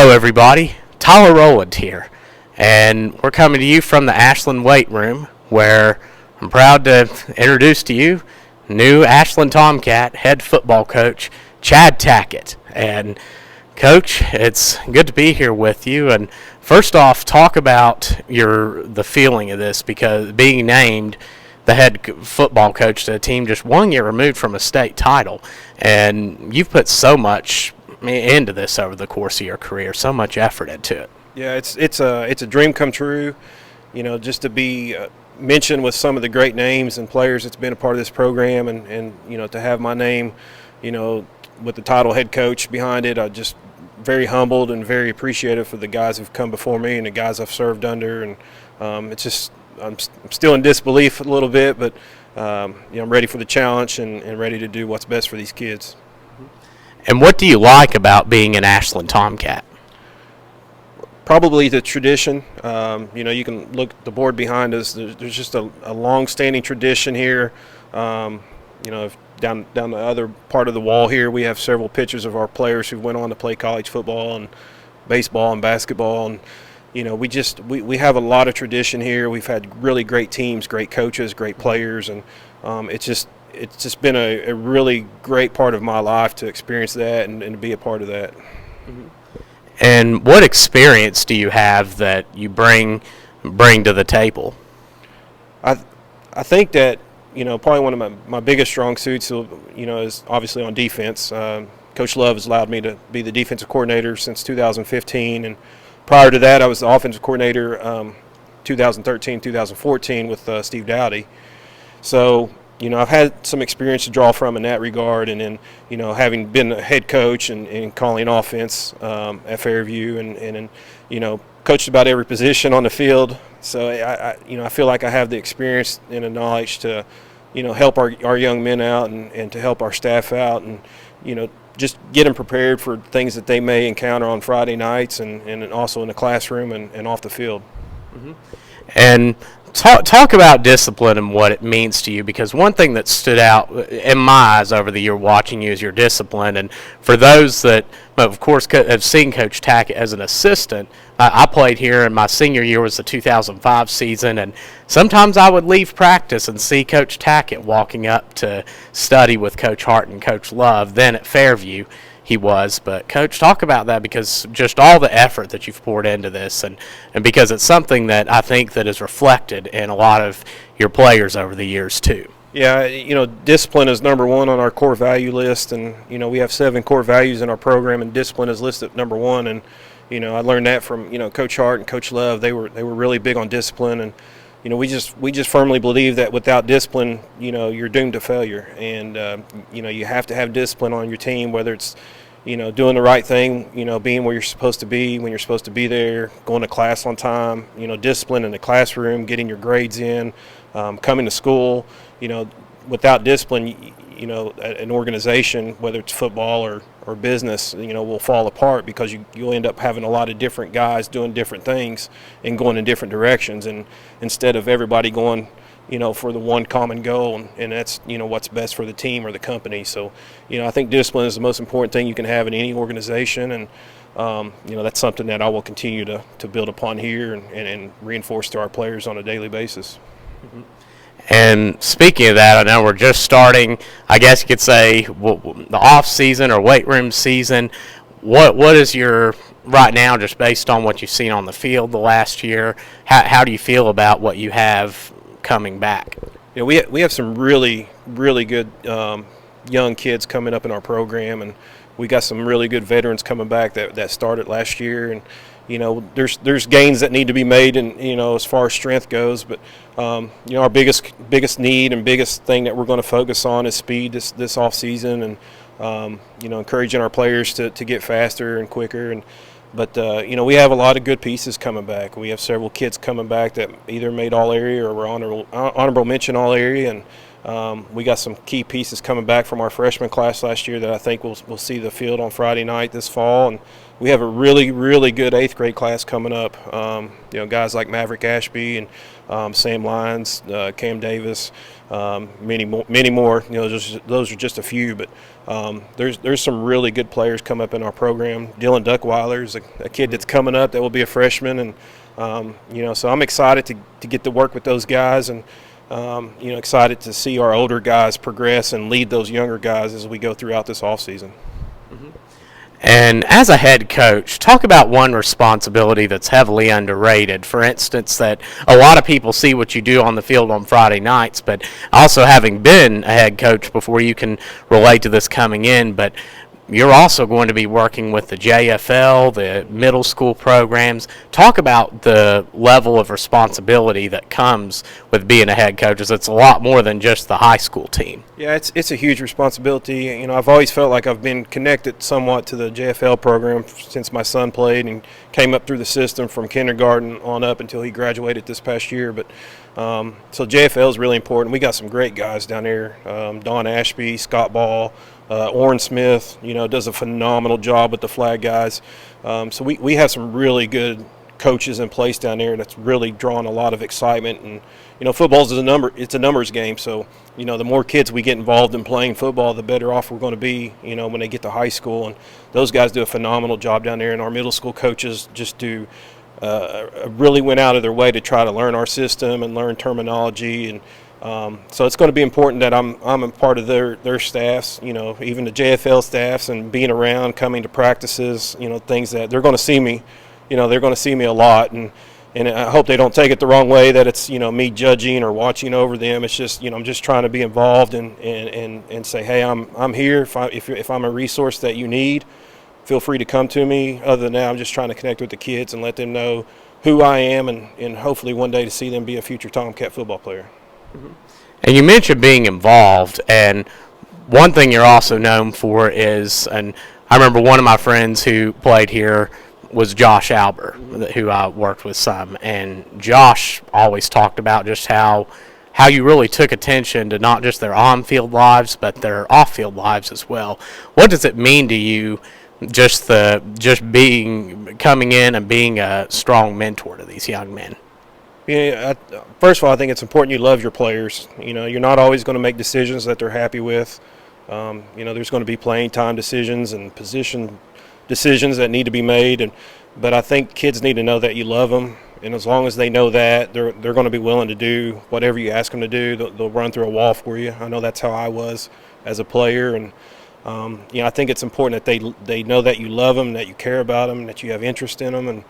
Hello, everybody. Tyler Rowland here, and we're coming to you from the Ashland weight room, where I'm proud to introduce to you new Ashland Tomcat head football coach Chad Tackett. And Coach, it's good to be here with you. And first off, talk about the feeling of this, because being named the head football coach to a team just 1 year removed from a state title, and you've put so much into this over the course of your career, so much effort into it. Yeah, it's a dream come true, just to be mentioned with some of the great names and players that's been a part of this program, and to have my name, with the title head coach behind it. I just very humbled and very appreciative for the guys who've come before me and the guys I've served under, and it's just I'm still in disbelief a little bit, but I'm ready for the challenge and ready to do what's best for these kids. And what do you like about being an Ashland Tomcat? Probably the tradition. You can look at the board behind us. There's just a long-standing tradition here. If down the other part of the wall here, we have several pictures of our players who went on to play college football and baseball and basketball. And we have a lot of tradition here. We've had really great teams, great coaches, great players, and it's just been a really great part of my life to experience that and to be a part of that. Mm-hmm. And what experience do you have that you bring to the table? I think that probably one of my biggest strong suits is obviously on defense. Coach Love has allowed me to be the defensive coordinator since 2015, and prior to that I was the offensive coordinator 2013, 2014 with Steve Dowdy. So I've had some experience to draw from in that regard, and then, having been a head coach and calling offense at Fairview, and coached about every position on the field. So I feel like I have the experience and the knowledge to, help our young men out and to help our staff out, and, just get them prepared for things that they may encounter on Friday nights and also in the classroom and off the field. Mm-hmm. And Talk about discipline and what it means to you, because one thing that stood out in my eyes over the year watching you is your discipline. And for those that, of course, have seen Coach Tackett as an assistant, I played here, and my senior year was the 2005 season, and sometimes I would leave practice and see Coach Tackett walking up to study with Coach Hart and Coach Love. Then at Fairview he was. But Coach, talk about that, because just all the effort that you've poured into this, and because it's something that I think that is reflected in a lot of your players over the years too. Yeah, discipline is number one on our core value list, and we have 7 core values in our program, and discipline is listed at number 1. And I learned that from Coach Hart and Coach Love. They were really big on discipline, and we just firmly believe that without discipline, you're doomed to failure. And you have to have discipline on your team, whether it's doing the right thing, being where you're supposed to be when you're supposed to be there, going to class on time, discipline in the classroom, getting your grades in, coming to school. Without discipline, an organization, whether it's football or business, will fall apart, because you'll end up having a lot of different guys doing different things and going in different directions, and instead of everybody going for the one common goal, and that's what's best for the team or the company. So I think discipline is the most important thing you can have in any organization, and that's something that I will continue to build upon here and reinforce to our players on a daily basis. Mm-hmm. And speaking of that, I know we're just starting, I guess you could say, the off-season or weight room season. What is your, right now, just based on what you've seen on the field the last year, how do you feel about what you have coming back? We have some really, really good young kids coming up in our program, and we got some really good veterans coming back that started last year. And there's gains that need to be made, and as far as strength goes, but our biggest need and biggest thing that we're going to focus on is speed this off season, and encouraging our players to get faster and quicker. But we have a lot of good pieces coming back. We have several kids coming back that either made all area or were honorable mention all area, and we got some key pieces coming back from our freshman class last year that I think we'll see the field on Friday night this fall. And we have a really, really good 8th grade class coming up. Guys like Maverick Ashby and Sam Lyons, Cam Davis, many more. Those are just a few, but there's some really good players come up in our program. Dylan Duckweiler's a kid that's coming up that will be a freshman, and so I'm excited to get to work with those guys, and excited to see our older guys progress and lead those younger guys as we go throughout this offseason. And as a head coach, talk about one responsibility that's heavily underrated. For instance, that a lot of people see what you do on the field on Friday nights, but also having been a head coach before, you can relate to this coming in, but you're also going to be working with the JFL, the middle school programs. Talk about the level of responsibility that comes with being a head coach. It's a lot more than just the high school team. Yeah, it's a huge responsibility. I've always felt like I've been connected somewhat to the JFL program since my son played and came up through the system from kindergarten on up until he graduated this past year. But so JFL is really important. We got some great guys down there. Don Ashby, Scott Ball, Orrin Smith, does a phenomenal job with the flag guys. So we have some really good coaches in place down there that's really drawing a lot of excitement. And football is it's a numbers game. So the more kids we get involved in playing football, the better off we're going to be. When they get to high school, and those guys do a phenomenal job down there. And our middle school coaches just do really went out of their way to try to learn our system and learn terminology. And so it's going to be important that I'm a part of their staffs, even the JFL staffs, and being around, coming to practices, things that they're going to see me, they're going to see me a lot, and I hope they don't take it the wrong way that it's me judging or watching over them. It's just I'm just trying to be involved and say, hey, I'm here. If I'm a resource that you need, feel free to come to me. Other than that, I'm just trying to connect with the kids and let them know who I am, and hopefully one day to see them be a future Tomcat football player. And you mentioned being involved, and one thing you're also known for is, and I remember one of my friends who played here was Josh Albert, who I worked with some, and Josh always talked about just how you really took attention to not just their on-field lives, but their off-field lives as well. What does it mean to you, just coming in and being a strong mentor to these young men? Yeah, first of all, I think it's important you love your players. You're not always going to make decisions that they're happy with. There's going to be playing time decisions and position decisions that need to be made. But I think kids need to know that you love them. And as long as they know that, they're going to be willing to do whatever you ask them to do. They'll run through a wall for you. I know that's how I was as a player. And I think it's important that they know that you love them, that you care about them, that you have interest in them. And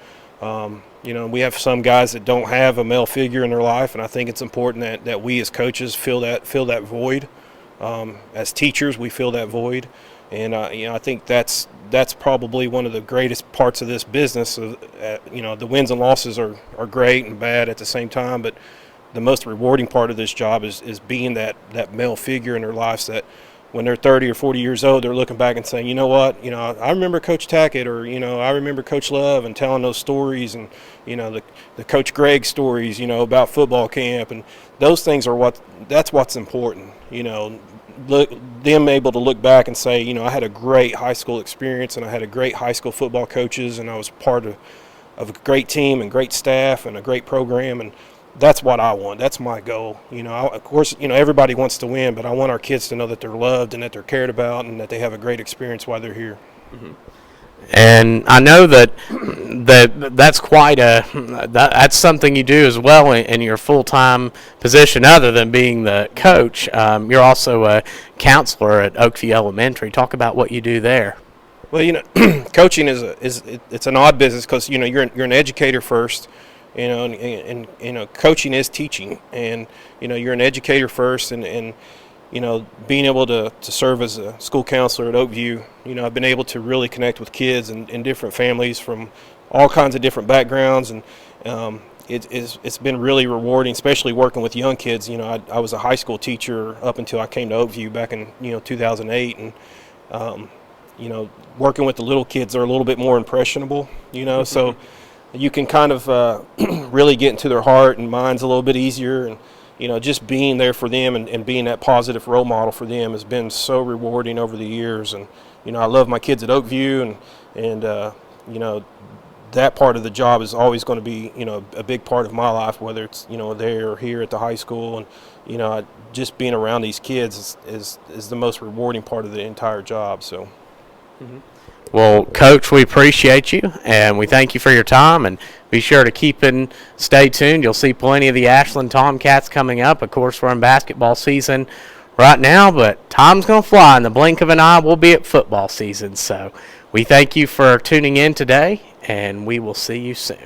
we have some guys that don't have a male figure in their life, and I think it's important that we as coaches fill that void. As teachers, we fill that void, and I think that's probably one of the greatest parts of this business. The wins and losses are great and bad at the same time, but the most rewarding part of this job is being that male figure in their lives that, when they're 30 or 40 years old, they're looking back and saying, I remember Coach Tackett, or, I remember Coach Love, and telling those stories, and, the Coach Greg stories, about football camp, and those things that's what's important, them able to look back and say, I had a great high school experience, and I had a great high school football coaches, and I was part of a great team and great staff and a great program, and that's what I want. That's my goal. Of course, everybody wants to win, but I want our kids to know that they're loved and that they're cared about and that they have a great experience while they're here. Mm-hmm. And I know that's quite that's something you do as well in your full-time position, other than being the coach. You're also a counselor at Oakview Elementary. Talk about what you do there. Well, coaching it's an odd business because you're an educator first. And coaching is teaching, and you're an educator first, and being able to serve as a school counselor at Oakview, I've been able to really connect with kids and different families from all kinds of different backgrounds, and it's been really rewarding, especially working with young kids. I was a high school teacher up until I came to Oakview back in 2008, and working with the little kids are a little bit more impressionable, so you can kind of really get into their heart and minds a little bit easier, and just being there for them and being that positive role model for them has been so rewarding over the years. And I love my kids at Oakview, and that part of the job is always going to be, a big part of my life, whether it's, there or here at the high school. And, just being around these kids is the most rewarding part of the entire job. So. Mm-hmm. Well, Coach, we appreciate you, and we thank you for your time, and be sure to stay tuned. You'll see plenty of the Ashland Tomcats coming up. Of course, we're in basketball season right now, but time's going to fly. In the blink of an eye, we'll be at football season. So we thank you for tuning in today, and we will see you soon.